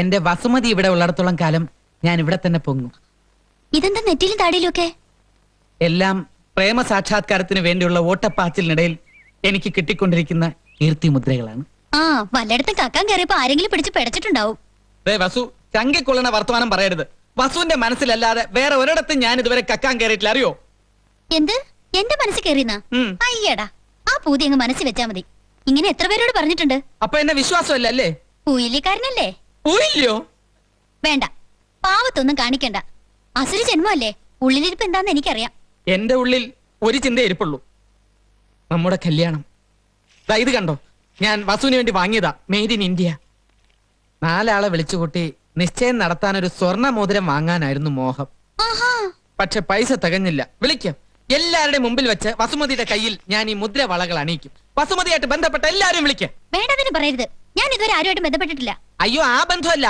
എന്റെ വസുമതി ഇവിടെ ഉള്ളിടത്തോളം കാലം ഞാൻ ഇവിടെ തന്നെ പൊങ്ങും. ഇതെന്താ നെറ്റിയിലും താടിയിലും ഒക്കെ? എല്ലാം പ്രേമ സാക്ഷാത്കാരത്തിന് വേണ്ടിയുള്ള ഓട്ടപ്പാച്ചിലിനിടയിൽ എനിക്ക് കിട്ടിക്കൊണ്ടിരിക്കുന്ന കീർത്തി മുദ്രകളാണ്. ആ, വല്ലയിടത്തും കക്കാൻ കയറിയപ്പോ ആരെങ്കിലും പിടിച്ച് പിടച്ചിട്ടുണ്ടാവും. വസു, ചങ്കിക്കൊള്ളണ വർത്തമാനം പറയരുത്. വസുവിന്റെ മനസ്സിലല്ലാതെ വേറെ ഒരിടത്തും ഞാൻ ഇതുവരെ കക്കാൻ കയറിയിട്ടില്ല, അറിയോ? എന്ത്? എന്റെ മനസ്സിൽ കയറിയെന്നാ? അയ്യടാ, ആ പൂതി അങ്ങ് മനസ്സിൽ വെച്ചാ മതി. ഇങ്ങനെ എത്ര പേരോട് പറഞ്ഞിട്ടുണ്ട്? അപ്പൊ എന്നെ വിശ്വാസമല്ല അല്ലേ? പൂയില്ലിക്കാരനല്ലേ? പൂയില്ലയോ? വേണ്ട, പാവത്തൊന്നും കാണിക്കണ്ട. അസുര ജന്മല്ലേ, ഉള്ളിലിരിപ്പ് എന്താന്ന് എനിക്കറിയാം. എന്റെ ഉള്ളിൽ ഒരു ചിന്ത ഇരിപ്പുള്ളൂ, നമ്മുടെ കല്യാണം. ഇത് കണ്ടോ, ഞാൻ വസുവിന് വേണ്ടി വാങ്ങിയതാ, മെയ്ഡ് ഇൻ ഇന്ത്യ. 4 ആളെ വിളിച്ചുകൂട്ടി നിശ്ചയം നടത്താനൊരു സ്വർണ്ണ മോതിരം വാങ്ങാനായിരുന്നു മോഹം. പക്ഷെ പൈസ തികഞ്ഞില്ല. വിളിക്കാം, എല്ലാവരുടെയും മുമ്പിൽ വെച്ച് വസുമതിയുടെ കയ്യിൽ ഞാൻ ഈ മുദ്ര വളകൾ അണിയിക്കും. വസുമതിയായിട്ട് ബന്ധപ്പെട്ട എല്ലാവരും വിളിക്കാം. വേണ്ടതിന് പറയരുത്, ഞാൻ ഇതുവരെ ആരുമായിട്ട് ബന്ധപ്പെട്ടിട്ടില്ല. അയ്യോ, ആ ബന്ധമല്ല,